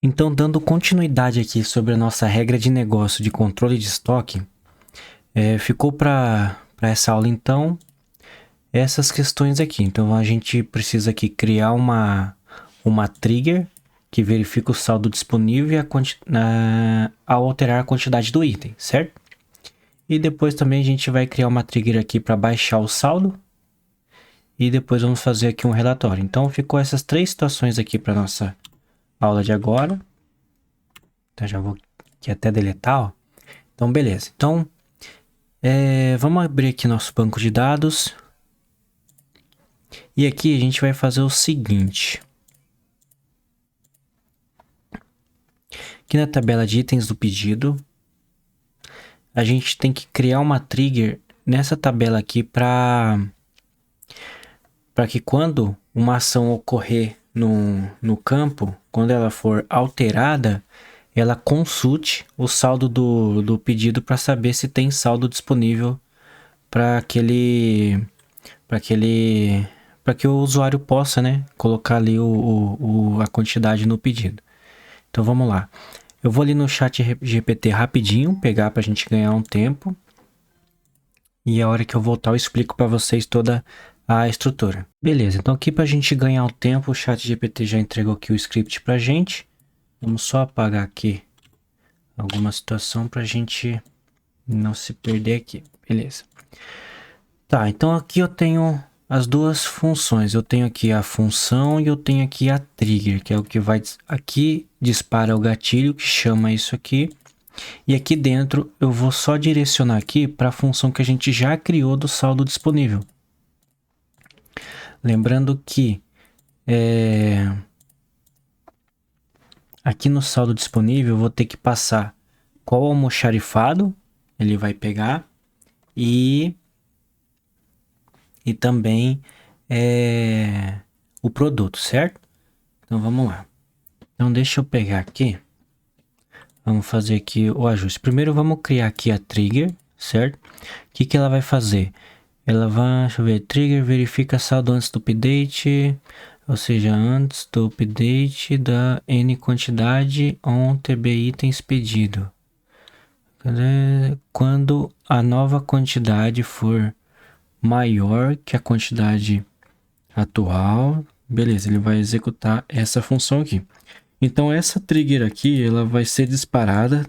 Então, dando continuidade aqui sobre a nossa regra de negócio de controle de estoque, ficou para essa aula, então, essas questões aqui. Então, a gente precisa aqui criar uma trigger que verifica o saldo disponível e ao alterar a quantidade do item, certo? E depois também a gente vai criar uma trigger aqui para baixar o saldo. E depois vamos fazer aqui um relatório. Então, ficou essas três situações aqui para nossa aula de agora. Então, já vou aqui até deletar, ó. Então, beleza. Então, vamos abrir aqui nosso banco de dados. E aqui a gente vai fazer o seguinte. Aqui na tabela de itens do pedido, a gente tem que criar uma trigger nessa tabela aqui para que quando uma ação ocorrer no campo, quando ela for alterada, ela consulte o saldo do pedido para saber se tem saldo disponível para que o usuário possa, né, colocar ali a quantidade no pedido. Então vamos lá. Eu vou ali no chat GPT rapidinho, pegar para a gente ganhar um tempo. E a hora que eu voltar eu explico para vocês toda a estrutura. Beleza, então aqui para a gente ganhar um tempo, o chat GPT já entregou aqui o script para a gente. Vamos só apagar aqui alguma situação para a gente não se perder aqui. Beleza. Tá, então aqui eu tenho as duas funções. Eu tenho aqui a função e eu tenho aqui a trigger, que é o que vai... Aqui dispara o gatilho que chama isso aqui. E aqui dentro eu vou só direcionar aqui para a função que a gente já criou do saldo disponível. Lembrando que aqui no saldo disponível eu vou ter que passar qual almoxarifado ele vai pegar e também o produto, certo? Então vamos lá. Então deixa eu pegar aqui. Vamos fazer aqui o ajuste. Primeiro vamos criar aqui a trigger, certo? O que ela vai fazer? Ela vai, deixa eu ver, trigger verifica saldo antes do update, ou seja, antes do update da N quantidade on TB itens pedido. Quando a nova quantidade for maior que a quantidade atual, beleza, ele vai executar essa função aqui. Então essa trigger aqui, ela vai ser disparada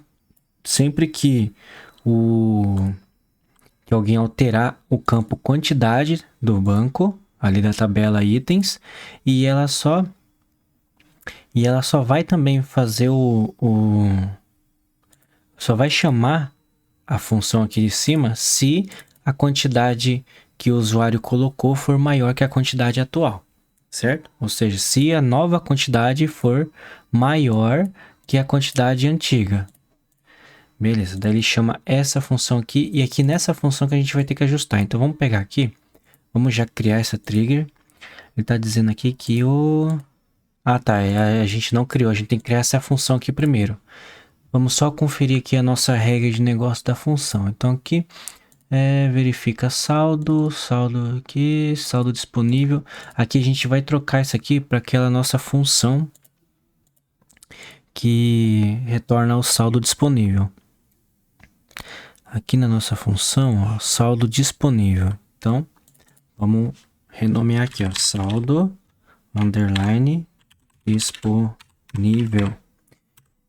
sempre que alguém alterar o campo quantidade do banco, ali da tabela itens, e ela só vai também fazer só vai chamar a função aqui de cima se a quantidade que o usuário colocou for maior que a quantidade atual, certo? Ou seja, se a nova quantidade for maior que a quantidade antiga. Beleza, daí ele chama essa função aqui, e aqui nessa função que a gente vai ter que ajustar. Então vamos pegar aqui, vamos já criar essa trigger. Ele está dizendo aqui que o... Ah tá, a gente não criou, a gente tem que criar essa função aqui primeiro. Vamos só conferir aqui a nossa regra de negócio da função. Então aqui, verifica saldo aqui, saldo disponível. Aqui a gente vai trocar isso aqui para aquela nossa função que retorna o saldo disponível. Aqui na nossa função, ó, saldo disponível. Então, vamos renomear aqui, ó, saldo underline disponível.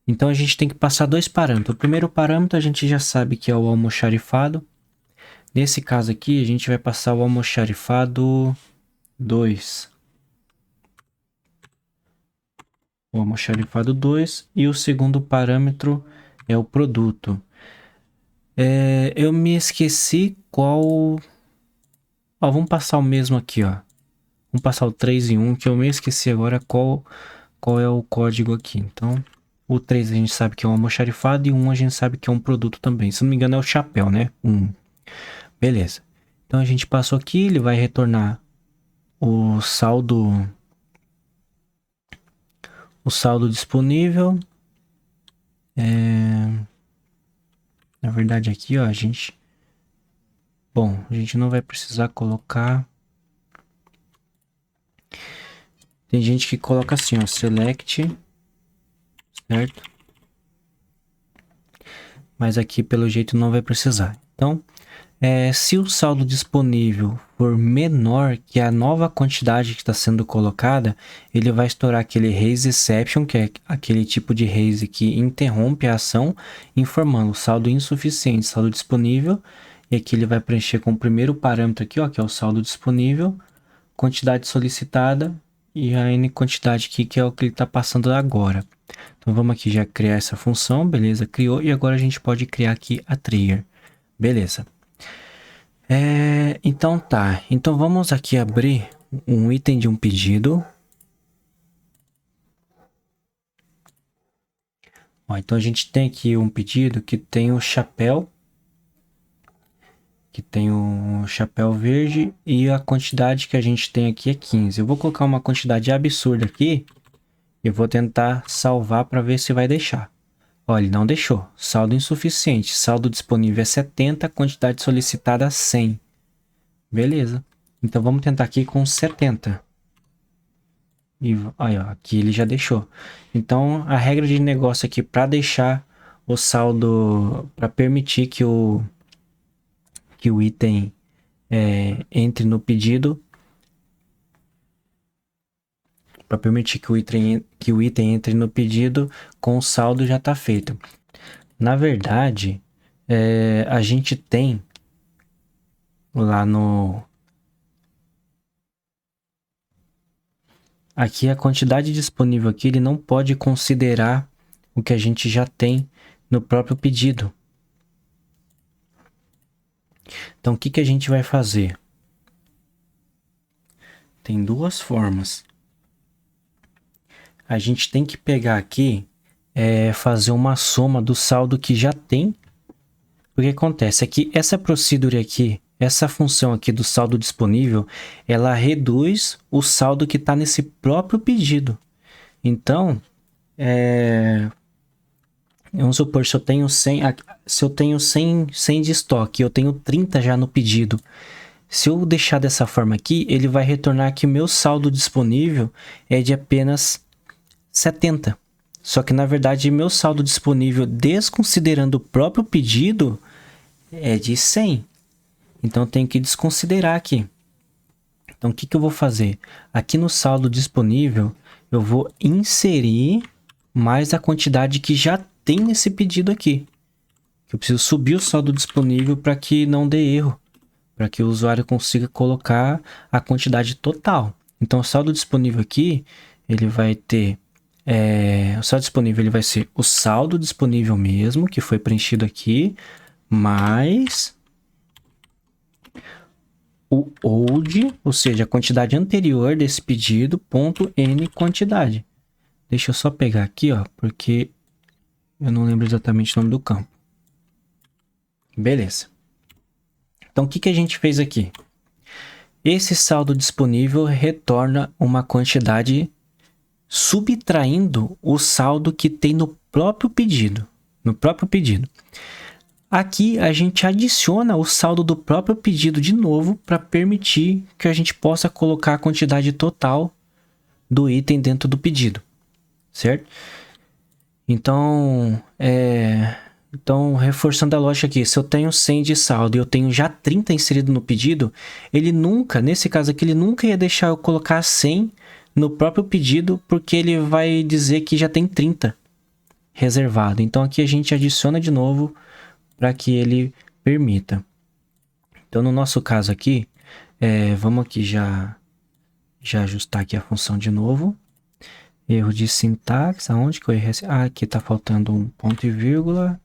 Então, a gente tem que passar dois parâmetros. O primeiro parâmetro a gente já sabe que é o almoxarifado. Nesse caso aqui, a gente vai passar o almoxarifado 2. O almoxarifado 2. E o segundo parâmetro é o produto. Eu me esqueci qual... Ó, vamos passar o mesmo aqui, ó. Vamos passar o 3 em 1, que eu me esqueci agora qual é o código aqui. Então, o 3 a gente sabe que é um almoxarifado e o 1 a gente sabe que é um produto também. Se não me engano é o chapéu, né? 1. Beleza. Então, a gente passou aqui, ele vai retornar o saldo disponível. Na verdade aqui, ó, a gente não vai precisar colocar. Tem gente que coloca assim, ó, select certo? Mas aqui, pelo jeito, não vai precisar. Então, se o saldo disponível for menor que a nova quantidade que está sendo colocada, ele vai estourar aquele raise exception, que é aquele tipo de raise que interrompe a ação, informando saldo insuficiente, saldo disponível. E aqui ele vai preencher com o primeiro parâmetro aqui, ó, que é o saldo disponível, quantidade solicitada e a N quantidade aqui, que é o que ele está passando agora. Então vamos aqui já criar essa função, beleza, criou, e agora a gente pode criar aqui a trigger, beleza. Então tá, então vamos aqui abrir um item de um pedido. Ó, então a gente tem aqui um pedido que tem o chapéu, verde, e a quantidade que a gente tem aqui é 15. Eu vou colocar uma quantidade absurda aqui e vou tentar salvar para ver se vai deixar. Olha, ele não deixou. Saldo insuficiente. Saldo disponível é 70, quantidade solicitada 100. Beleza. Então vamos tentar aqui com 70. E aí, ó, aqui ele já deixou. Então a regra de negócio aqui para deixar o saldo, para permitir que o item entre no pedido, para permitir que o item entre no pedido com o saldo já está feito. Na verdade, a gente tem lá no... Aqui a quantidade disponível aqui, ele não pode considerar o que a gente já tem no próprio pedido. Então, o que a gente vai fazer? Tem duas formas. A gente tem que pegar aqui, fazer uma soma do saldo que já tem. O que acontece é que essa procedure aqui, essa função aqui do saldo disponível, ela reduz o saldo que está nesse próprio pedido. Então, vamos supor, se eu tenho 100 de estoque, eu tenho 30 já no pedido. Se eu deixar dessa forma aqui, ele vai retornar que meu saldo disponível é de apenas 70. Só que, na verdade, meu saldo disponível, desconsiderando o próprio pedido, é de 100. Então, eu tenho que desconsiderar aqui. Então, o que eu vou fazer? Aqui no saldo disponível, eu vou inserir mais a quantidade que já tem nesse pedido aqui. Eu preciso subir o saldo disponível para que não dê erro, para que o usuário consiga colocar a quantidade total. Então, o saldo disponível aqui, ele vai ter... o saldo disponível ele vai ser o saldo disponível mesmo, que foi preenchido aqui, mais o old, ou seja, a quantidade anterior desse pedido, ponto N quantidade. Deixa eu só pegar aqui, ó, porque eu não lembro exatamente o nome do campo. Beleza. Então, o que a gente fez aqui? Esse saldo disponível retorna uma quantidade subtraindo o saldo que tem no próprio pedido. Aqui a gente adiciona o saldo do próprio pedido de novo para permitir que a gente possa colocar a quantidade total do item dentro do pedido, certo? Então, reforçando a lógica aqui, se eu tenho 100 de saldo e eu tenho já 30 inserido no pedido, ele nunca, nesse caso aqui, ele nunca ia deixar eu colocar 100 no próprio pedido, porque ele vai dizer que já tem 30 reservado. Então, aqui a gente adiciona de novo para que ele permita. Então, no nosso caso aqui, vamos aqui já ajustar aqui a função de novo. Erro de sintaxe, aonde que eu errei? Ah, aqui está faltando um ponto e vírgula.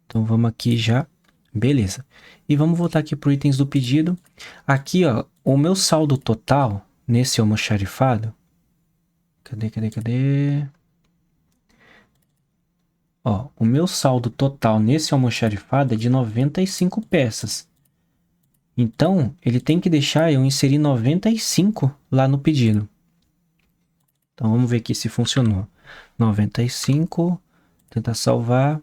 Então, vamos aqui já. Beleza. E vamos voltar aqui para os itens do pedido. Aqui, ó, o meu saldo total nesse almoxarifado. Cadê? Ó, o meu saldo total nesse almoxarifado é de 95 peças. Então, ele tem que deixar eu inserir 95 lá no pedido. Então, vamos ver aqui se funcionou. 95, tentar salvar.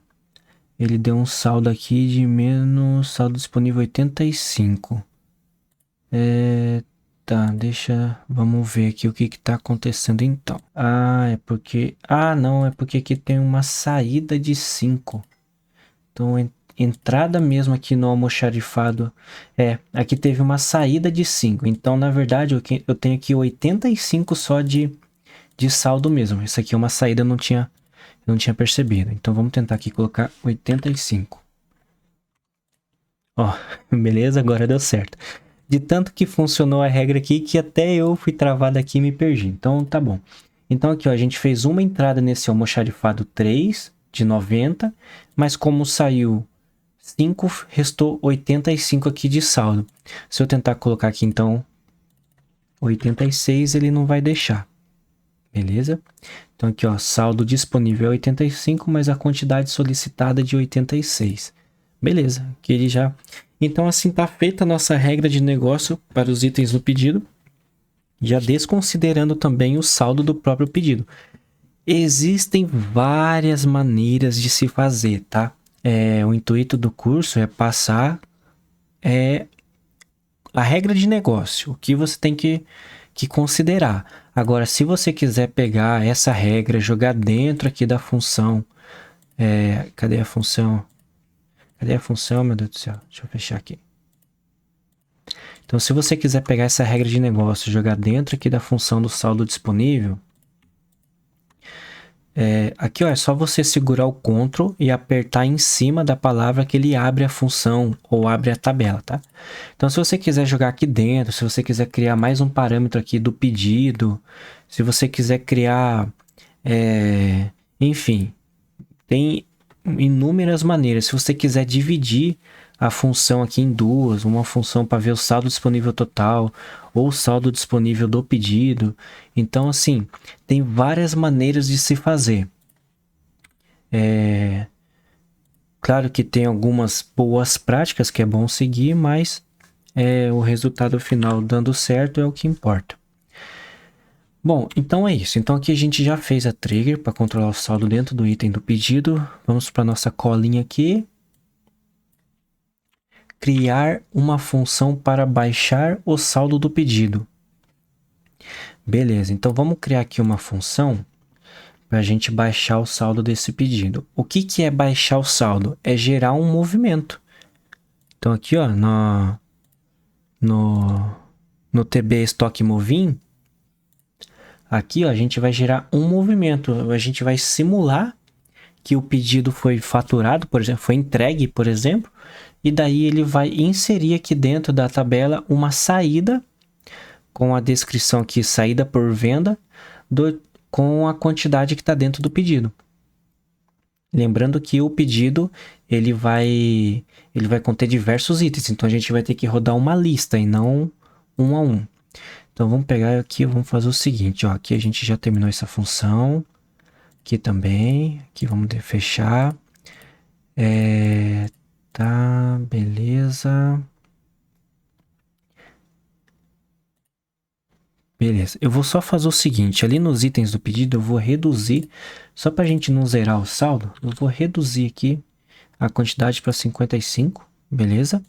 Ele deu um saldo aqui de menos, saldo disponível 85. Tá, vamos ver aqui o que que tá acontecendo então. Ah, é porque... Ah, não, é porque aqui tem uma saída de 5. Então, entrada mesmo aqui no almoxarifado. Aqui teve uma saída de 5. Então, na verdade, eu tenho aqui 85 só de saldo mesmo. Isso aqui é uma saída, eu não tinha percebido. Então, vamos tentar aqui colocar 85. Ó, beleza? Agora deu certo. De tanto que funcionou a regra aqui, que até eu fui travado aqui e me perdi. Então, tá bom. Então, aqui, ó, a gente fez uma entrada nesse almoxarifado 3 de 90, mas como saiu 5, restou 85 aqui de saldo. Se eu tentar colocar aqui, então, 86, ele não vai deixar. Beleza? Então, aqui, ó, saldo disponível é 85, mas a quantidade solicitada é de 86. Beleza, que ele já... Então, assim está feita a nossa regra de negócio para os itens do pedido, já desconsiderando também o saldo do próprio pedido. Existem várias maneiras de se fazer, tá? O intuito do curso é passar a regra de negócio, o que você tem que considerar. Agora, se você quiser pegar essa regra, jogar dentro aqui da função... cadê a função? Cadê a função, meu Deus do céu? Deixa eu fechar aqui. Então, se você quiser pegar essa regra de negócio e jogar dentro aqui da função do saldo disponível, aqui ó, é só você segurar o Ctrl e apertar em cima da palavra que ele abre a função ou abre a tabela, tá? Então, se você quiser jogar aqui dentro, se você quiser criar mais um parâmetro aqui do pedido, se você quiser criar, enfim, tem inúmeras maneiras. Se você quiser dividir a função aqui em duas, uma função para ver o saldo disponível total ou o saldo disponível do pedido. Então, assim, tem várias maneiras de se fazer. Claro que tem algumas boas práticas que é bom seguir, mas o resultado final dando certo é o que importa. Bom, então é isso. Então aqui a gente já fez a trigger para controlar o saldo dentro do item do pedido. Vamos para nossa colinha aqui. Criar uma função para baixar o saldo do pedido. Beleza, então vamos criar aqui uma função para a gente baixar o saldo desse pedido. O que que é baixar o saldo? É gerar um movimento. Então aqui ó, no TB Stock Moving, aqui ó, a gente vai gerar um movimento. A gente vai simular que o pedido foi faturado, por exemplo, foi entregue, por exemplo, e daí ele vai inserir aqui dentro da tabela uma saída com a descrição aqui, saída por venda, com a quantidade que está dentro do pedido. Lembrando que o pedido ele vai conter diversos itens, então a gente vai ter que rodar uma lista e não um a um. Então vamos pegar aqui, vamos fazer o seguinte, ó, aqui a gente já terminou essa função, aqui também, aqui vamos fechar, tá, beleza. Beleza, eu vou só fazer o seguinte, ali nos itens do pedido eu vou reduzir, só para a gente não zerar o saldo, eu vou reduzir aqui a quantidade para 55, beleza?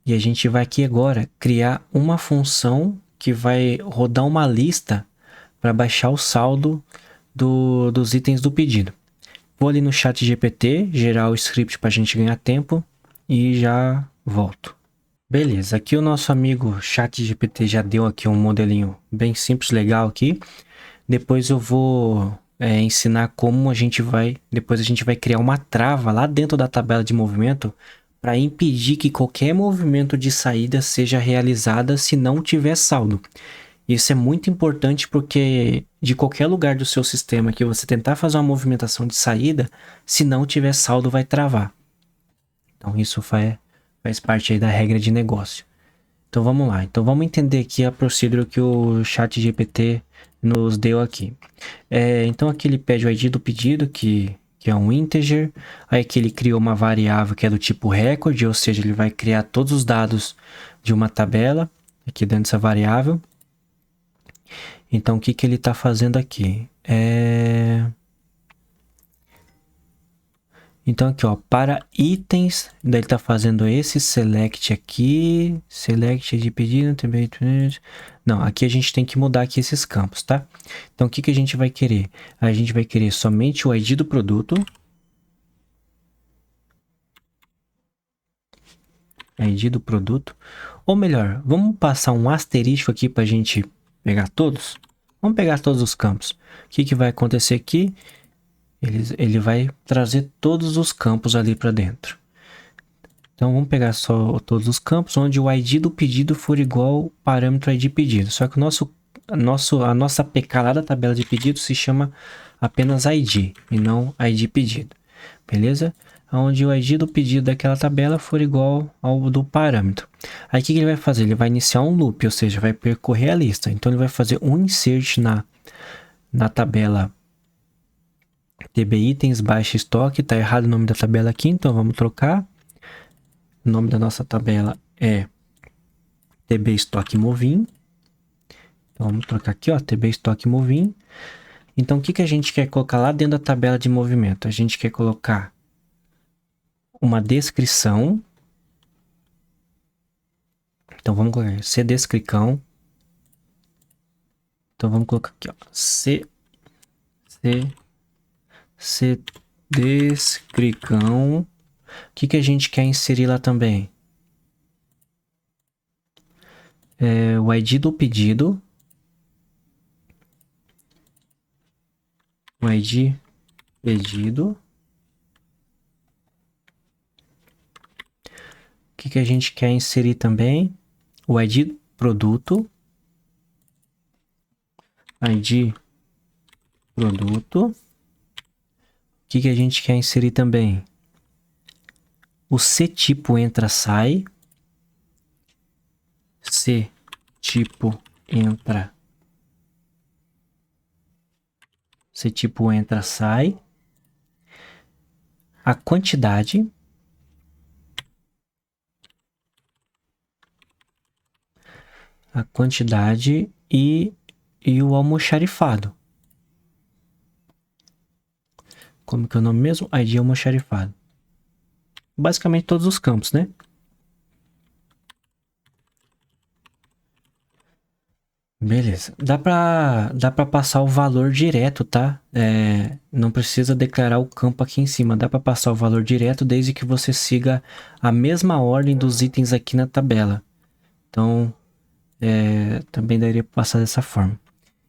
E a gente vai aqui agora criar uma função que vai rodar uma lista para baixar o saldo dos itens do pedido. Vou ali no chat GPT, gerar o script para a gente ganhar tempo e já volto. Beleza, aqui o nosso amigo ChatGPT já deu aqui um modelinho bem simples, legal aqui. Depois eu vou ensinar como depois a gente vai criar uma trava lá dentro da tabela de movimento para impedir que qualquer movimento de saída seja realizada se não tiver saldo. Isso é muito importante porque de qualquer lugar do seu sistema que você tentar fazer uma movimentação de saída, se não tiver saldo vai travar. Então isso faz parte aí da regra de negócio. Então vamos lá. Então vamos entender aqui a procedura que o ChatGPT nos deu aqui. Então aqui ele pede o ID do pedido, que é um integer. Aí aqui ele criou uma variável que é do tipo record, ou seja, ele vai criar todos os dados de uma tabela aqui dentro dessa variável. Então o que ele está fazendo aqui? Então aqui, ó, para itens, daí ele tá fazendo esse select aqui, select de pedido, também. Não, aqui a gente tem que mudar aqui esses campos, tá? Então o que que a gente vai querer? A gente vai querer somente o ID do produto. ID do produto. Ou melhor, vamos passar um asterisco aqui pra gente pegar todos? Vamos pegar todos os campos. O que que vai acontecer aqui? Ele vai trazer todos os campos ali para dentro. Então vamos pegar só todos os campos onde o ID do pedido for igual ao parâmetro ID pedido. Só que a nossa APK lá da tabela de pedido se chama apenas ID e não ID pedido. Beleza? Onde o ID do pedido daquela tabela for igual ao do parâmetro. Aí o que ele vai fazer? Ele vai iniciar um loop, ou seja, vai percorrer a lista. Então ele vai fazer um insert na tabela TB itens baixa estoque. Tá errado o nome da tabela aqui, então vamos trocar. O nome da nossa tabela é TB estoque movin. Então vamos trocar aqui, ó, TB estoque movin. Então o que que a gente quer colocar lá dentro da tabela de movimento? A gente quer colocar uma descrição. Então vamos colocar C descrição. Então vamos colocar aqui, ó, C descrição. O que que a gente quer inserir lá também? O ID do pedido. O ID pedido. O que que a gente quer inserir também? O ID produto. ID produto. O que que a gente quer inserir também? O C-tipo entra, sai. C-tipo entra. C-tipo entra, sai. A quantidade. A quantidade e o almoxarifado. Como que é o nome mesmo? ID almoxarifado. Basicamente todos os campos, né? Beleza. Dá pra passar o valor direto, tá? Não precisa declarar o campo aqui em cima. Dá pra passar o valor direto desde que você siga a mesma ordem dos itens aqui na tabela. Então, também daria pra passar dessa forma.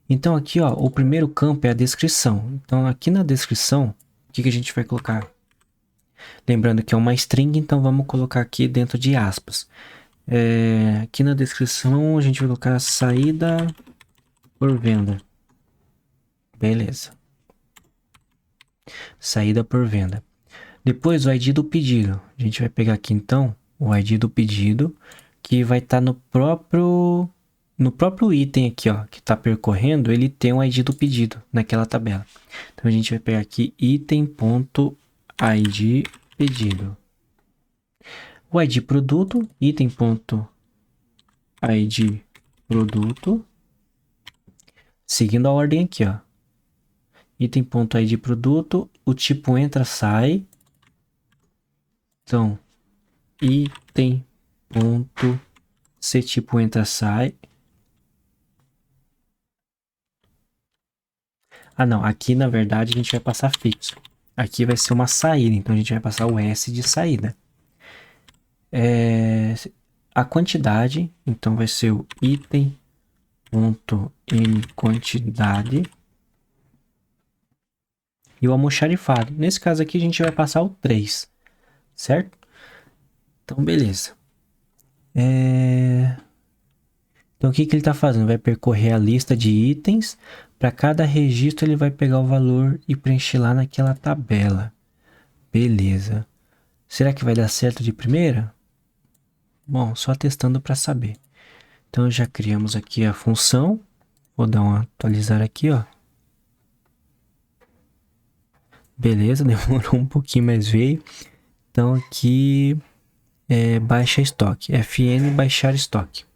Então aqui, ó, o primeiro campo é a descrição. Então aqui na descrição, o que que a gente vai colocar? Lembrando que é uma string, então vamos colocar aqui dentro de aspas. Aqui na descrição a gente vai colocar saída por venda. Beleza. Saída por venda. Depois o ID do pedido. A gente vai pegar aqui então o ID do pedido, que vai estar no próprio item aqui, ó, que está percorrendo, ele tem o ID do pedido naquela tabela. Então a gente vai pegar aqui item.id pedido. O ID produto, item.id produto, seguindo a ordem aqui, ó. Item.id produto, o tipo entra, sai. Então, item.cTipo entra, sai. Ah, não, aqui na verdade a gente vai passar fixo. Aqui vai ser uma saída, então a gente vai passar o S de saída. A quantidade, então vai ser o item.nQuantidade. E o almoxarifado. Nesse caso aqui a gente vai passar o 3, certo? Então, beleza. Então, o que que ele está fazendo? Vai percorrer a lista de itens. Para cada registro, ele vai pegar o valor e preencher lá naquela tabela. Beleza. Será que vai dar certo de primeira? Bom, só testando para saber. Então, já criamos aqui a função. Vou dar um atualizar aqui, ó. Beleza, demorou um pouquinho, mas veio. Então, aqui baixa estoque. FN baixar estoque.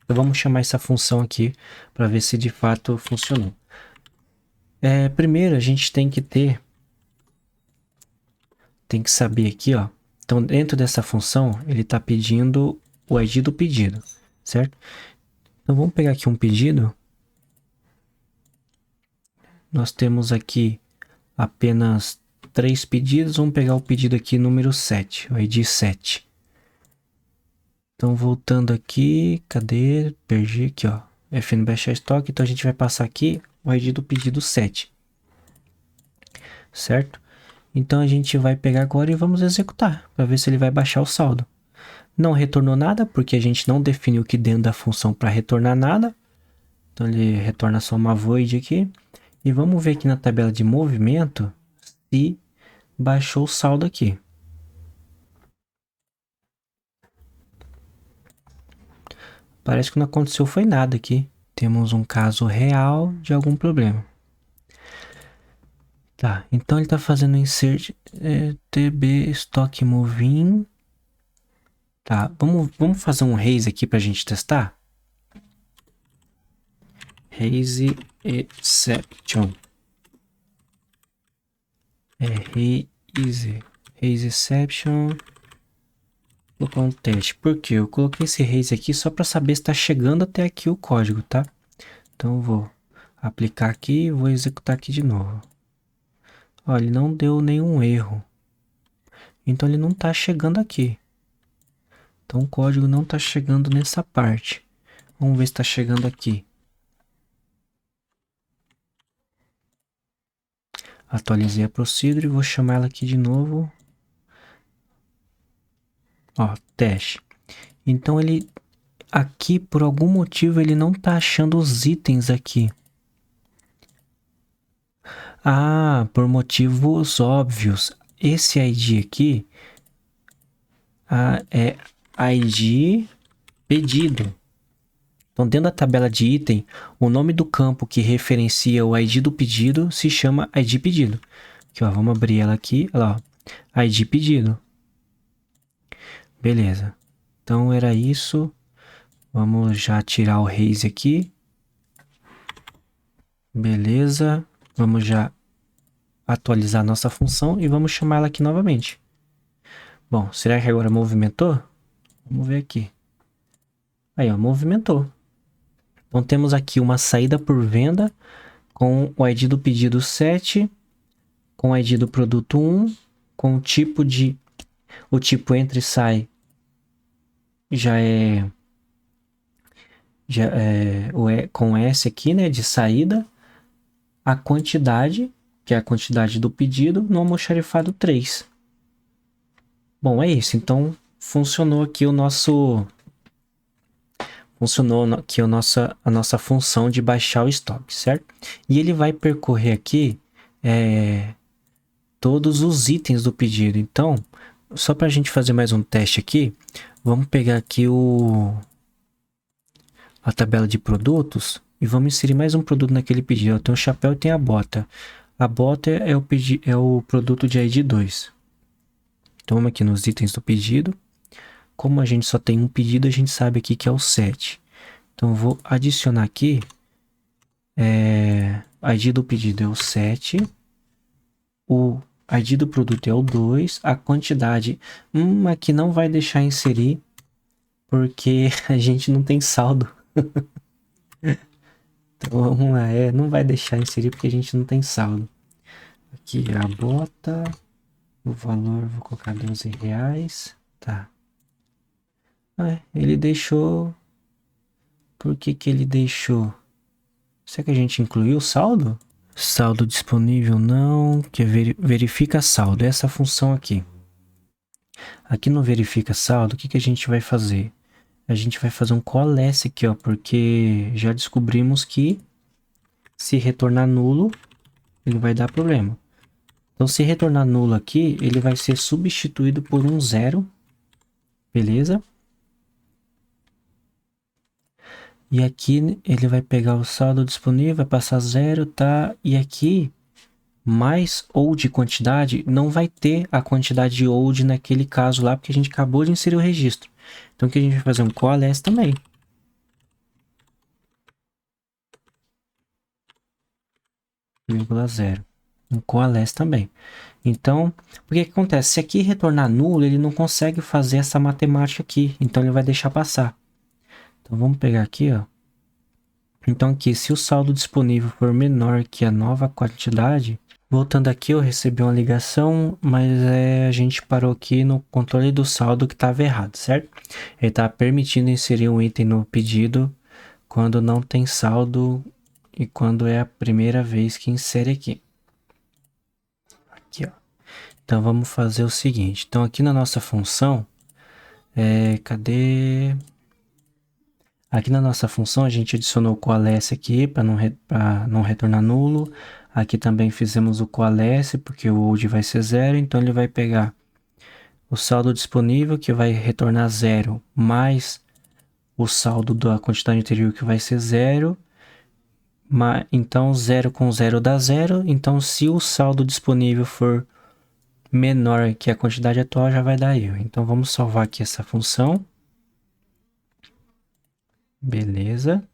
Então, vamos chamar essa função aqui para ver se de fato funcionou. Primeiro, a gente tem que ter tem que saber aqui, ó. Então, dentro dessa função, ele está pedindo o ID do pedido, certo? Então, vamos pegar aqui um pedido. Nós temos aqui apenas 3 pedidos. Vamos pegar o pedido aqui número 7, o ID 7. Então, voltando aqui, cadê? Perdi aqui, ó. FN baixar estoque. Então, a gente vai passar aqui o ID do pedido 7. Certo? Então, a gente vai pegar agora e vamos executar, para ver se ele vai baixar o saldo. Não retornou nada, porque a gente não definiu aqui dentro da função para retornar nada. Então, ele retorna só uma void aqui. E vamos ver aqui na tabela de movimento se baixou o saldo aqui. Parece que não aconteceu foi nada aqui. Temos um caso real de algum problema. Tá, então ele está fazendo insert tb stock moving. Tá, vamos fazer um raise aqui para a gente testar? Raise exception. Raise exception. Vou colocar um teste. Por quê? Eu coloquei esse raise aqui só para saber se está chegando até aqui o código, tá? Então eu vou aplicar aqui e vou executar aqui de novo. Olha, ele não deu nenhum erro. Então ele não está chegando aqui. Então o código não está chegando nessa parte. Vamos ver se está chegando aqui. Atualizei a procedure e vou chamar ela aqui de novo. Ó, teste. Então ele aqui, por algum motivo, ele não está achando os itens aqui. Ah, por motivos óbvios. Esse ID aqui é ID pedido. Então, dentro da tabela de item, o nome do campo que referencia o ID do pedido se chama ID pedido. Aqui, ó, vamos abrir ela aqui, olha lá, ó, ID pedido. Beleza. Então, era isso. Vamos já tirar o raise aqui. Beleza. Vamos já atualizar a nossa função e vamos chamar ela aqui novamente. Bom, será que agora movimentou? Vamos ver aqui. Aí, ó, movimentou. Então, temos aqui uma saída por venda com o ID do pedido 7, com o ID do produto 1, com o tipo entra e sai com S aqui, né, de saída, a quantidade, que é a quantidade do pedido, no almoxarifado 3. Bom, é isso. Então, funcionou aqui a nossa função de baixar o estoque, certo? E ele vai percorrer aqui todos os itens do pedido. Então, só para a gente fazer mais um teste aqui, vamos pegar aqui a tabela de produtos e vamos inserir mais um produto naquele pedido. Tem o chapéu e tem a bota. A bota é o produto de ID 2. Então, vamos aqui nos itens do pedido. Como a gente só tem um pedido, a gente sabe aqui que é o 7. Então, eu vou adicionar aqui. ID do pedido é o 7. O ID do produto é o 2. A quantidade, aqui não vai deixar inserir, porque a gente não tem saldo. Então, vamos lá. Não vai deixar inserir, porque a gente não tem saldo. Aqui a bota. O valor, vou colocar R$12. Tá. Ele deixou... Por que ele deixou? Será que a gente incluiu o saldo? Saldo disponível não, que verifica saldo, essa função aqui. Aqui no verifica saldo, o que a gente vai fazer? A gente vai fazer um coalesce aqui, ó, porque já descobrimos que se retornar nulo, ele vai dar problema. Então, se retornar nulo aqui, ele vai ser substituído por um 0, beleza? E aqui ele vai pegar o saldo disponível, vai passar 0, tá? E aqui, mais old quantidade, não vai ter a quantidade de old naquele caso lá, porque a gente acabou de inserir o registro. Então, o que a gente vai fazer? Um coalesce também. Vírgula 0. Um coalesce também. Então, o que acontece? Se aqui retornar nulo, ele não consegue fazer essa matemática aqui. Então, ele vai deixar passar. Então, vamos pegar aqui, ó. Então, aqui, se o saldo disponível for menor que a nova quantidade... Voltando aqui, eu recebi uma ligação, mas a gente parou aqui no controle do saldo que estava errado, certo? Ele está permitindo inserir um item no pedido quando não tem saldo e quando é a primeira vez que insere aqui. Aqui, ó. Então, vamos fazer o seguinte. Então, aqui na nossa função, cadê? Aqui na nossa função, a gente adicionou o coalesce aqui para não retornar nulo. Aqui também fizemos o coalesce, porque o old vai ser 0, então ele vai pegar o saldo disponível, que vai retornar 0, mais o saldo da quantidade anterior, que vai ser 0. Então, 0 com 0 dá 0. Então, se o saldo disponível for menor que a quantidade atual, já vai dar erro. Então, vamos salvar aqui essa função. Beleza.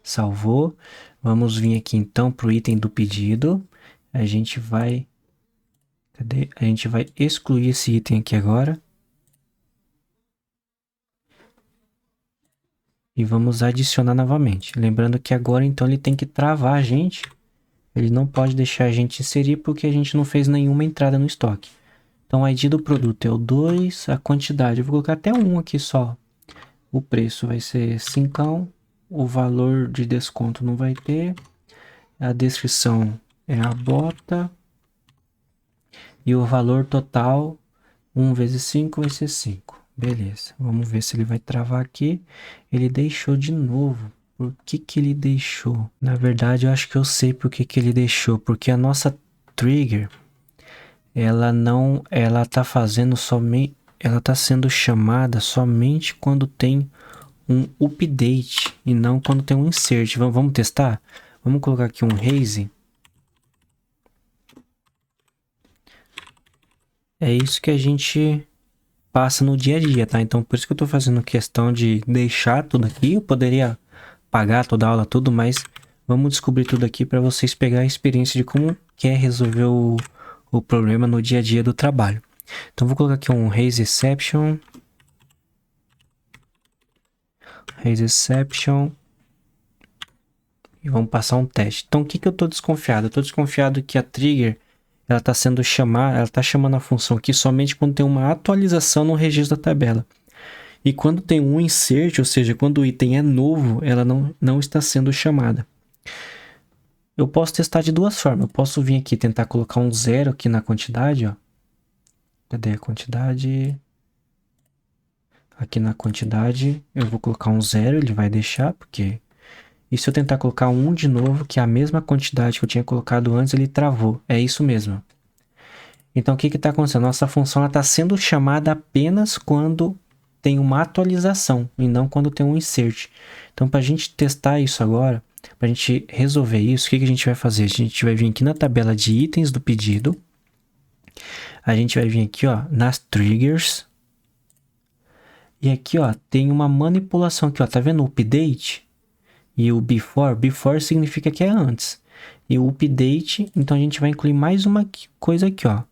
Salvou. Vamos vir aqui então para o item do pedido. A gente vai... Cadê? A gente vai excluir esse item aqui agora. E vamos adicionar novamente. Lembrando que agora então ele tem que travar a gente. Ele não pode deixar a gente inserir porque a gente não fez nenhuma entrada no estoque. Então o ID do produto é o 2, a quantidade. Eu vou colocar até 1 aqui só. O preço vai ser 5. O valor de desconto não vai ter. A descrição é a bota. E o valor total, 1 vezes 5 vai ser 5. Beleza, vamos ver se ele vai travar aqui. Ele deixou de novo. Por que que ele deixou? Na verdade, eu acho que eu sei por que que ele deixou. Porque a nossa trigger, ela tá fazendo somente... Ela tá sendo chamada somente quando tem um update e não quando tem um insert. Vamos testar? Vamos colocar aqui um raise. É isso que a gente passa no dia a dia, tá? Então, por isso que eu tô fazendo questão de deixar tudo aqui. Eu poderia pagar toda a aula, tudo, mas vamos descobrir tudo aqui para vocês pegar a experiência de como que é resolver o problema no dia a dia do trabalho. Então, vou colocar aqui um raise exception. Raise exception. E vamos passar um teste. Então, o que que eu tô desconfiado? Eu tô desconfiado que a trigger... Ela está sendo chamada, ela está chamando a função aqui somente quando tem uma atualização no registro da tabela. E quando tem um insert, ou seja, quando o item é novo, ela não está sendo chamada. Eu posso testar de duas formas. Eu posso vir aqui e tentar colocar um 0 aqui na quantidade, ó. Cadê a quantidade? Aqui na quantidade, eu vou colocar um 0, ele vai deixar, porque... E se eu tentar colocar 1 de novo, que é a mesma quantidade que eu tinha colocado antes, ele travou. É isso mesmo. Então, o que está acontecendo? Nossa função está sendo chamada apenas quando tem uma atualização e não quando tem um insert. Então, para a gente testar isso agora, para a gente resolver isso, o que a gente vai fazer? A gente vai vir aqui na tabela de itens do pedido. A gente vai vir aqui, ó, nas triggers. E aqui, ó, tem uma manipulação aqui, ó. Tá vendo o update? E o before, before significa que é antes. E o update, então a gente vai incluir mais uma coisa aqui, ó.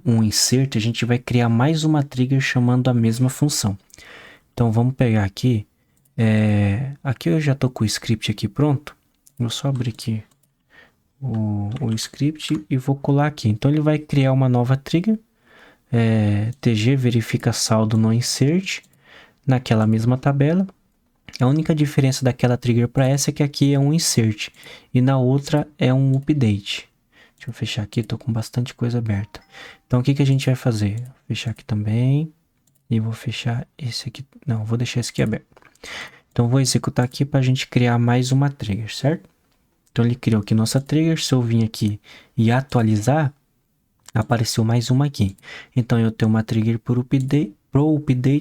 Um insert, a gente vai criar mais uma trigger chamando a mesma função. Então vamos pegar aqui. Aqui eu já tô com o script aqui pronto. Vou só abrir aqui o script e vou colar aqui. Então ele vai criar uma nova trigger. TG verifica saldo no insert. Naquela mesma tabela. A única diferença daquela trigger para essa é que aqui é um insert e na outra é um update. Deixa eu fechar aqui, tô com bastante coisa aberta. Então, o que que a gente vai fazer? Vou fechar aqui também e vou fechar esse aqui. Não, vou deixar esse aqui aberto. Então, vou executar aqui para a gente criar mais uma trigger, certo? Então, ele criou aqui nossa trigger. Se eu vir aqui e atualizar, apareceu mais uma aqui. Então, eu tenho uma trigger por update,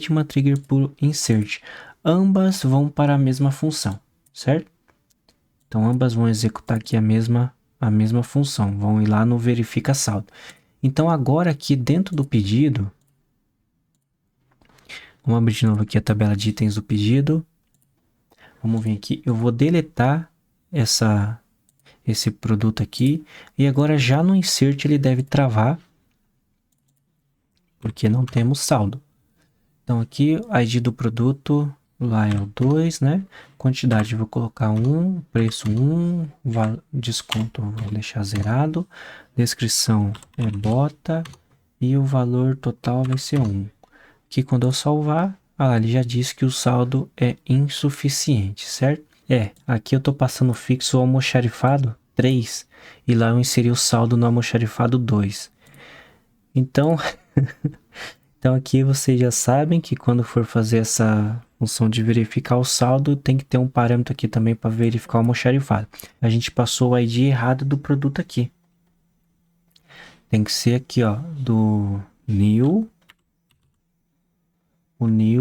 e uma trigger por insert. Ambas vão para a mesma função, certo? Então, ambas vão executar aqui a mesma função. Vão ir lá no verifica saldo. Então, agora aqui dentro do pedido, vamos abrir de novo aqui a tabela de itens do pedido. Vamos vir aqui, eu vou deletar esse produto aqui. E agora já no insert ele deve travar, porque não temos saldo. Então aqui, ID do produto, lá é o 2, né? Quantidade, vou colocar 1, preço 1, desconto vou deixar zerado, descrição é bota e o valor total vai ser 1. Aqui quando eu salvar, ele já disse que o saldo é insuficiente, certo? Aqui eu tô passando fixo o almoxarifado 3 e lá eu inseri o saldo no almoxarifado 2. Então, então aqui vocês já sabem que quando for fazer essa função de verificar o saldo, tem que ter um parâmetro aqui também para verificar o almoxarifado. A gente passou o ID errado do produto aqui. Tem que ser aqui, ó, do new, o new.id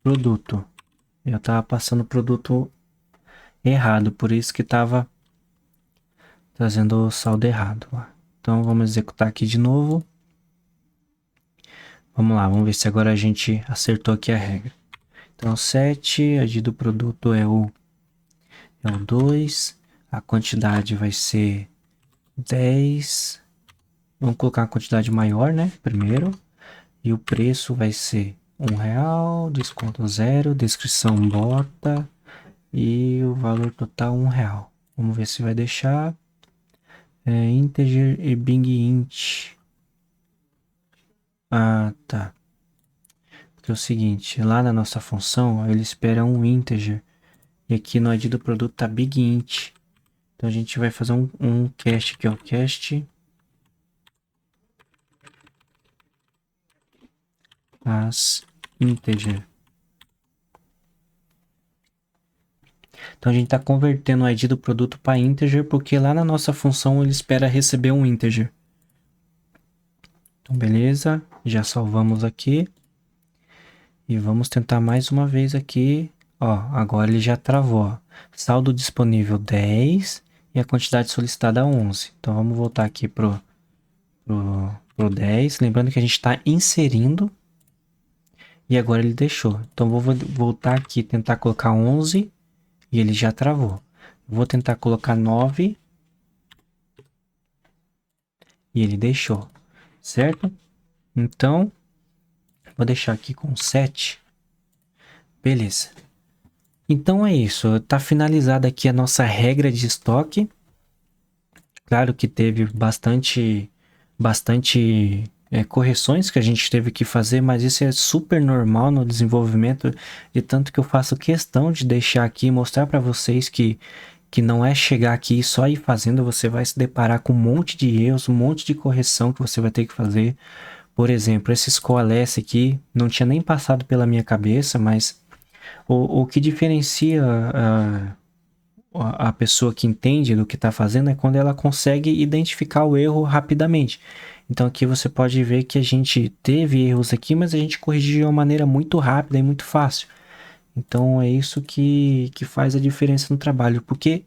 produto. Eu tava passando o produto errado, por isso que tava trazendo o saldo errado. Então vamos executar aqui de novo. Vamos lá, vamos ver se agora a gente acertou aqui a regra. Então 7, ID do produto é o 2, a quantidade vai ser 10. Vamos colocar uma quantidade maior, né? Primeiro. E o preço vai ser R$1, desconto 0, descrição bota e o valor total R$1. Vamos ver se vai deixar. Integer e Bing int. Tá. Porque é o seguinte, lá na nossa função, ele espera um integer. E aqui no ID do produto tá Big int. Então a gente vai fazer um cast aqui, ó. Cast as integer. Então a gente está convertendo o ID do produto para integer, porque lá na nossa função ele espera receber um integer. Então beleza, já salvamos aqui. E vamos tentar mais uma vez aqui. Ó, agora ele já travou. Ó. Saldo disponível 10 e a quantidade solicitada 11. Então vamos voltar aqui pro 10. Lembrando que a gente está inserindo. E agora ele deixou. Então vou voltar aqui, tentar colocar 11 e ele já travou. Vou tentar colocar 9 e ele deixou, certo? Então, vou deixar aqui com 7. Beleza. Então é isso. Tá finalizada aqui a nossa regra de estoque. Claro que teve bastante correções que a gente teve que fazer, mas isso é super normal no desenvolvimento, de tanto que eu faço questão de deixar aqui e mostrar para vocês que não é chegar aqui e só ir fazendo, você vai se deparar com um monte de erros, um monte de correção que você vai ter que fazer. Por exemplo, esse coalesce aqui não tinha nem passado pela minha cabeça, mas o que diferencia a pessoa que entende do que está fazendo é quando ela consegue identificar o erro rapidamente. Então aqui você pode ver que a gente teve erros aqui, mas a gente corrigiu de uma maneira muito rápida e muito fácil. Então é isso que faz a diferença no trabalho, porque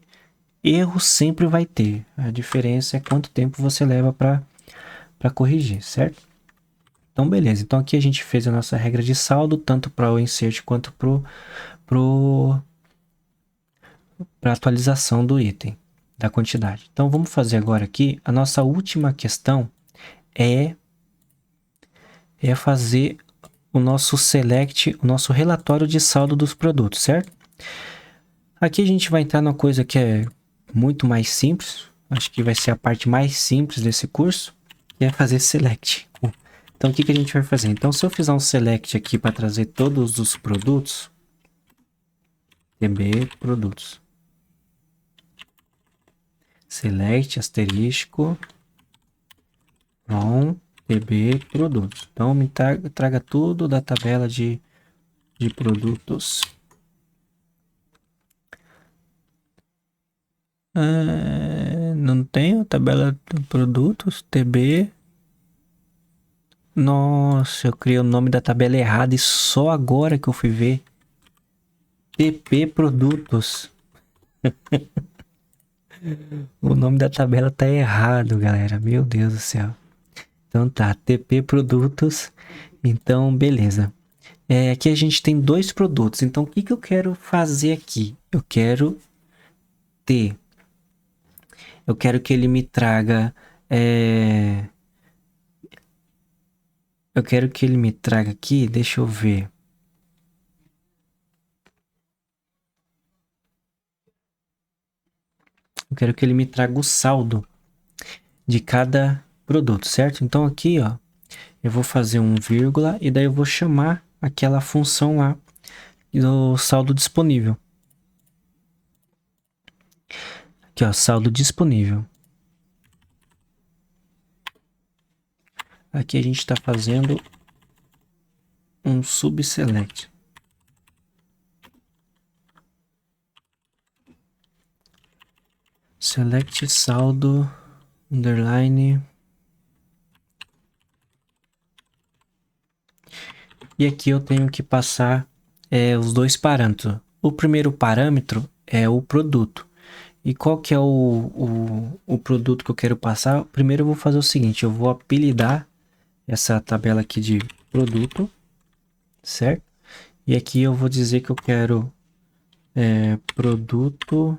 erro sempre vai ter. A diferença é quanto tempo você leva para corrigir, certo? Então beleza, então aqui a gente fez a nossa regra de saldo, tanto para o insert quanto para atualização do item, da quantidade. Então vamos fazer agora aqui, a nossa última questão é fazer o nosso select, o nosso relatório de saldo dos produtos, certo? Aqui a gente vai entrar numa coisa que é muito mais simples, acho que vai ser a parte mais simples desse curso, que é fazer select. Então o que a gente vai fazer? Então se eu fizer um select aqui para trazer todos os produtos, TB produtos, select asterisco from TB produtos. Então me traga tudo da tabela de produtos. Não tenho tabela de produtos, TB. Nossa, eu criei o nome da tabela errado e só agora que eu fui ver. TP produtos. O nome da tabela tá errado, galera. Meu Deus do céu. Então tá, TP produtos. Então, beleza. aqui a gente tem dois produtos. Então, o que eu quero fazer aqui? Eu quero que ele me traga... eu quero que ele me traga aqui, deixa eu ver. Eu quero que ele me traga o saldo de cada produto, certo? Então aqui, ó, eu vou fazer um vírgula e daí eu vou chamar aquela função lá do saldo disponível. Aqui, ó, saldo disponível. Aqui a gente está fazendo um subselect. Select saldo underline. E aqui eu tenho que passar os dois parâmetros. O primeiro parâmetro é o produto. E qual que é o produto que eu quero passar? Primeiro eu vou fazer o seguinte, eu vou apelidar essa tabela aqui de produto, certo? E aqui eu vou dizer que eu quero produto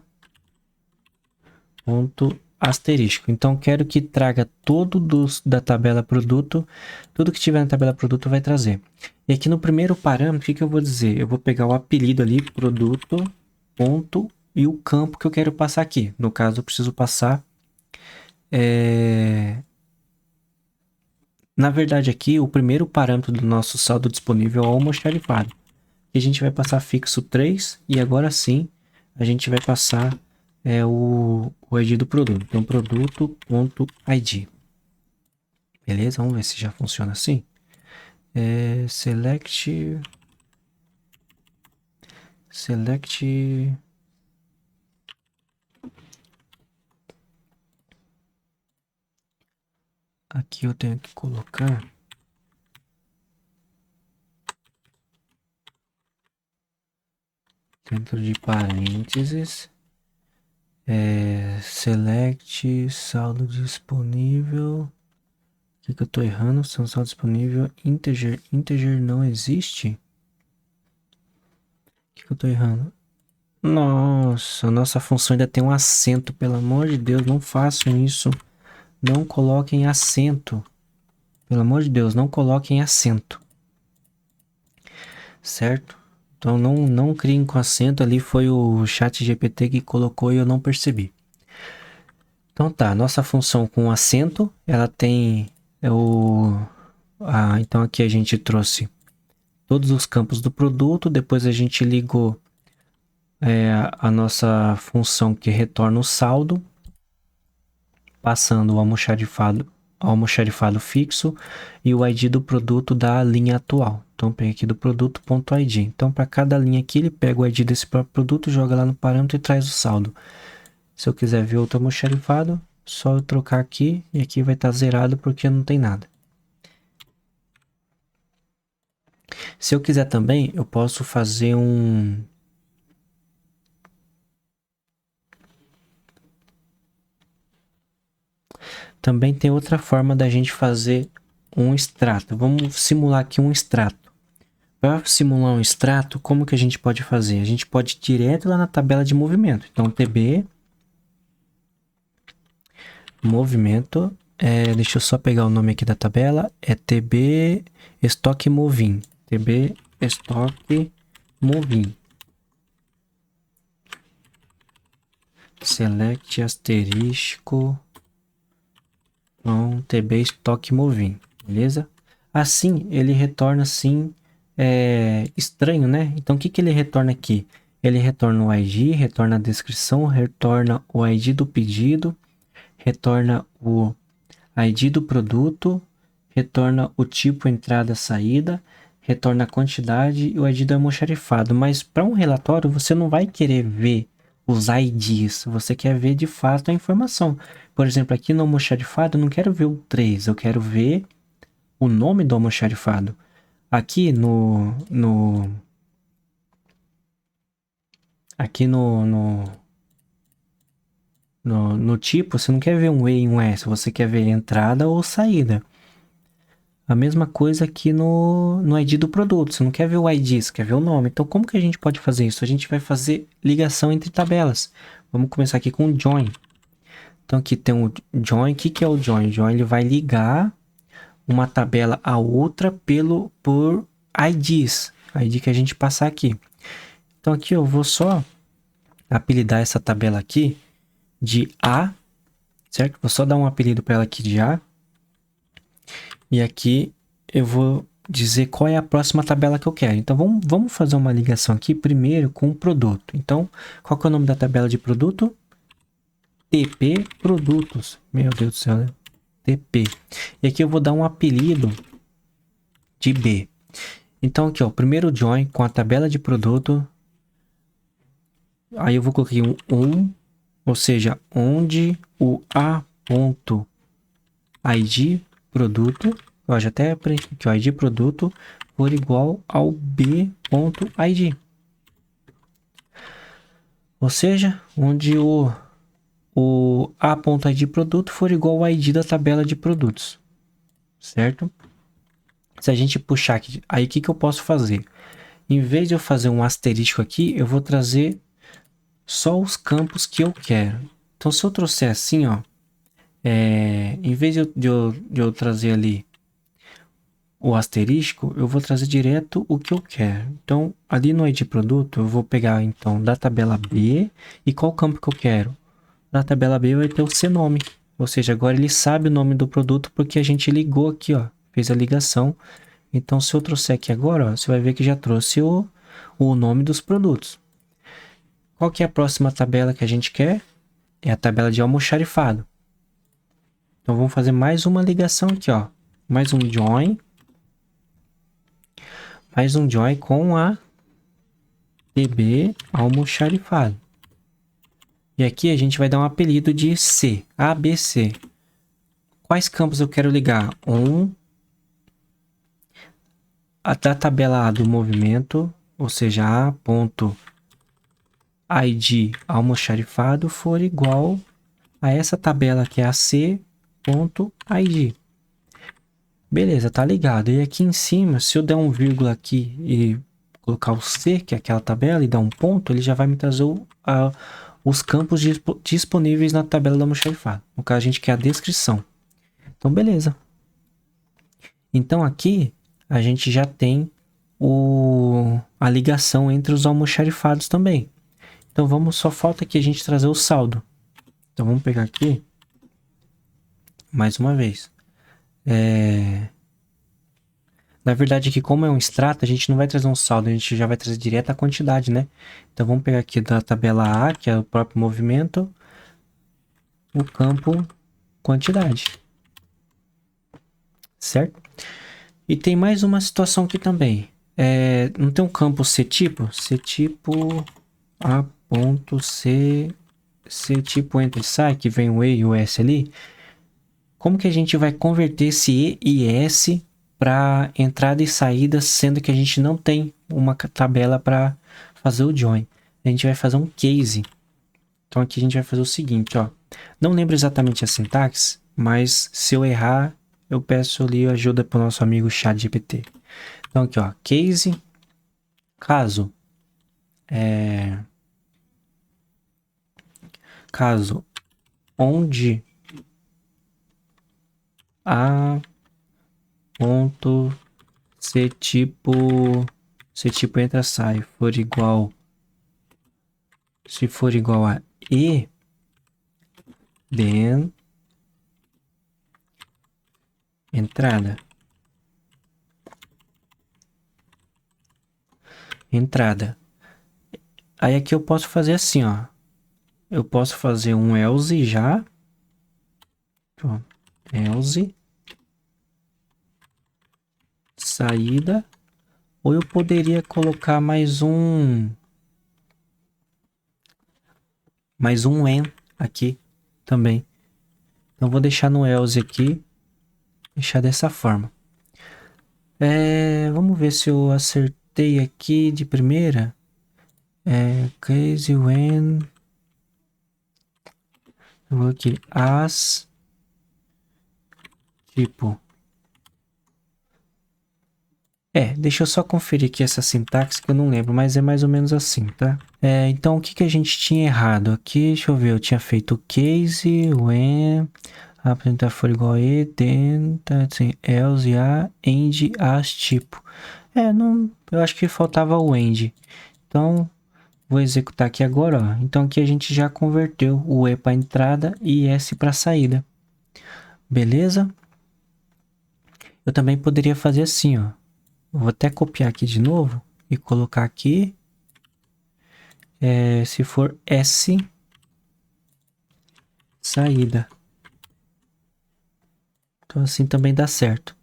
ponto asterisco. Então quero que traga todo da tabela produto, tudo que tiver na tabela produto vai trazer. E aqui no primeiro parâmetro, o que eu vou dizer? Eu vou pegar o apelido ali, produto, ponto, e o campo que eu quero passar aqui. No caso, eu preciso passar... Na verdade aqui, o primeiro parâmetro do nosso saldo disponível é o almoxarifado. E a gente vai passar fixo 3 e agora sim a gente vai passar o ID do produto. Então, produto.id. Beleza? Vamos ver se já funciona assim. Select... Aqui eu tenho que colocar... dentro de parênteses... select saldo disponível... O que eu tô errando? São saldo disponível integer. Integer não existe? O que eu tô errando? Nossa, nossa função ainda tem um acento. Pelo amor de Deus, não façam isso. Não coloquem acento. Pelo amor de Deus, não coloquem acento. Certo? Então não criem com acento. Ali foi o ChatGPT que colocou e eu não percebi. Então tá, nossa função com acento, ela tem então aqui a gente trouxe todos os campos do produto, depois a gente ligou a nossa função que retorna o saldo, passando o almoxarifado fixo e o ID do produto da linha atual. Então, pega aqui do produto.id. Então, para cada linha aqui, ele pega o ID desse próprio produto, joga lá no parâmetro e traz o saldo. Se eu quiser ver outro almoxarifado, só eu trocar aqui e aqui vai estar zerado porque não tem nada. Se eu quiser também, eu posso fazer Também tem outra forma da gente fazer um extrato. Vamos simular aqui um extrato. Para simular um extrato, como que a gente pode fazer? A gente pode ir direto lá na tabela de movimento. Então, TB, movimento, deixa eu só pegar o nome aqui da tabela, é TB Stock Moving. TB Stock Moving. Select asterisco TB Stock Moving, beleza? Assim, ele retorna assim, estranho, né? Então, o que ele retorna aqui? Ele retorna o ID, retorna a descrição, retorna o ID do pedido, retorna o ID do produto, retorna o tipo entrada-saída, retorna a quantidade e o ID do almoxarifado. Mas para um relatório, você não vai querer ver os IDs, você quer ver de fato a informação. Por exemplo, aqui no almoxarifado, eu não quero ver o 3, eu quero ver o nome do almoxarifado. Aqui no tipo, você não quer ver um E e um S, você quer ver entrada ou saída. A mesma coisa aqui no ID do produto. Você não quer ver o ID, você quer ver o nome. Então, como que a gente pode fazer isso? A gente vai fazer ligação entre tabelas. Vamos começar aqui com o join. Então, aqui tem o join. O que é o join? O join ele vai ligar uma tabela a outra por IDs. ID que a gente passar aqui. Então, aqui eu vou só apelidar essa tabela aqui de A, certo? Vou só dar um apelido para ela aqui de A. E aqui eu vou dizer qual é a próxima tabela que eu quero. Então, vamos fazer uma ligação aqui primeiro com o produto. Então, qual que é o nome da tabela de produto? TP Produtos. Meu Deus do céu, né? TP. E aqui eu vou dar um apelido de B. Então, aqui, ó, primeiro join com a tabela de produto. Aí eu vou colocar aqui um, ou seja, onde o A.id produto, ó, já até aprendi aqui, ó, ID produto for igual ao B.id. Ou seja, onde o A.id produto for igual ao ID da tabela de produtos, certo? Se a gente puxar aqui, aí o que eu posso fazer? Em vez de eu fazer um asterisco aqui, eu vou trazer só os campos que eu quero. Então, se eu trouxer assim, ó, em vez de eu trazer ali o asterisco, eu vou trazer direto o que eu quero. Então, ali no ID produto, eu vou pegar, então, da tabela B, e qual campo que eu quero? Na tabela B vai ter o cnome, ou seja, agora ele sabe o nome do produto porque a gente ligou aqui, ó, fez a ligação. Então, se eu trouxer aqui agora, ó, você vai ver que já trouxe o nome dos produtos. Qual que é a próxima tabela que a gente quer? É a tabela de almoxarifado. Então, vamos fazer mais uma ligação aqui, ó. Mais um join com a TB almoxarifado. E aqui a gente vai dar um apelido de C, ABC. Quais campos eu quero ligar? A da tabela A do movimento, ou seja, A.id almoxarifado for igual a essa tabela que é a C.id. Beleza, tá ligado. E aqui em cima, se eu der um vírgula aqui e colocar o C, que é aquela tabela, e dar um ponto, ele já vai me trazer os campos disponíveis na tabela da almoxarifado. No caso, a gente quer a descrição. Então, beleza. Então, aqui, a gente já tem a ligação entre os almoxarifados também. Então, só falta aqui a gente trazer o saldo. Então, vamos pegar aqui, mais uma vez. Na verdade, aqui, como é um extrato, a gente não vai trazer um saldo, a gente já vai trazer direto a quantidade, né? Então, vamos pegar aqui da tabela A, que é o próprio movimento, o campo quantidade. Certo? E tem mais uma situação aqui também. Não tem um campo C-tipo? C-tipo A.C, C-tipo entra e sai, que vem o E e o S ali. Como que a gente vai converter esse E e S para entrada e saída, sendo que a gente não tem uma tabela para fazer o join? A gente vai fazer um case. Então aqui a gente vai fazer o seguinte, ó. Não lembro exatamente a sintaxe, mas se eu errar, eu peço ali ajuda para o nosso amigo ChatGPT. Então aqui, ó, case, caso onde a ponto c tipo entra sai for igual, se for igual a e, then entrada. Aí aqui eu posso fazer assim, ó. Eu posso fazer um else já. Ó, else saída. Ou eu poderia colocar mais um when aqui também. Então vou deixar no else aqui, deixar dessa forma. Vamos ver se eu acertei aqui de primeira. Case when, eu vou aqui as tipo Deixa eu só conferir aqui essa sintaxe que eu não lembro, mas é mais ou menos assim, tá? Então, o que que a gente tinha errado aqui? Deixa eu ver, eu tinha feito case, when, apresentar for igual a e, then, tá, assim, else, a, end, as, tipo. Não, eu acho que faltava o end. Então, vou executar aqui agora, ó. Então, aqui a gente já converteu o e para entrada e s para saída. Beleza? Eu também poderia fazer assim, ó. Vou até copiar aqui de novo e colocar aqui. Se for S, saída. Então assim também dá certo.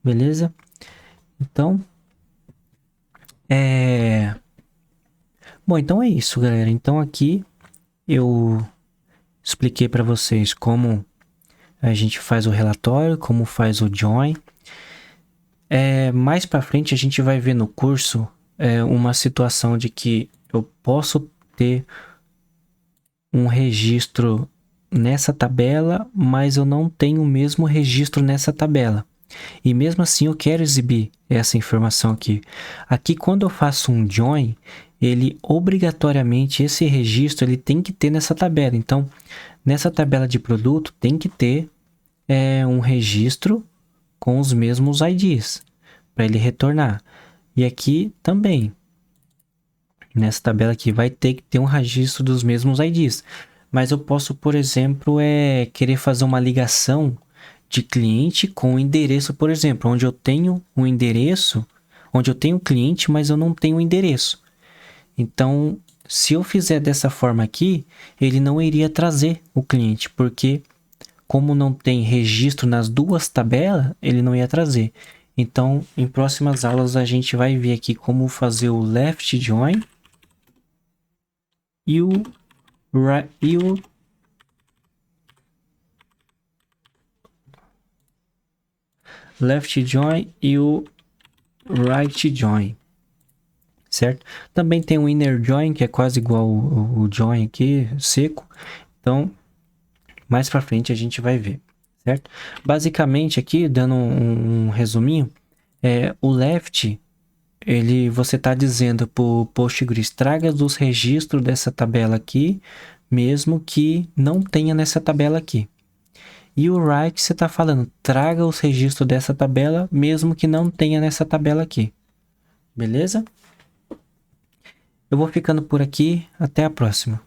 Beleza? Então, Bom, então é isso, galera. Então aqui eu expliquei para vocês como a gente faz o relatório, como faz o join. Mais para frente a gente vai ver no curso uma situação de que eu posso ter um registro nessa tabela, mas eu não tenho o mesmo registro nessa tabela. E mesmo assim eu quero exibir essa informação aqui. Aqui quando eu faço um join, ele obrigatoriamente, esse registro ele tem que ter nessa tabela. Então, nessa tabela de produto tem que ter um registro com os mesmos IDs, para ele retornar. E aqui também, nessa tabela aqui, vai ter que ter um registro dos mesmos IDs. Mas eu posso, por exemplo, querer fazer uma ligação de cliente com endereço, por exemplo, onde eu tenho um endereço, onde eu tenho cliente, mas eu não tenho endereço. Então, se eu fizer dessa forma aqui, ele não iria trazer o cliente, porque como não tem registro nas duas tabelas, ele não ia trazer. Então, em próximas aulas a gente vai ver aqui como fazer o left join e o left join e o right join, certo? Também tem o inner join, que é quase igual o join aqui, seco. Então, mais para frente a gente vai ver, certo? Basicamente aqui, dando um resuminho, o left, você está dizendo para o Postgres, traga os registros dessa tabela aqui, mesmo que não tenha nessa tabela aqui. E o right, você está falando, traga os registros dessa tabela, mesmo que não tenha nessa tabela aqui. Beleza? Eu vou ficando por aqui, até a próxima.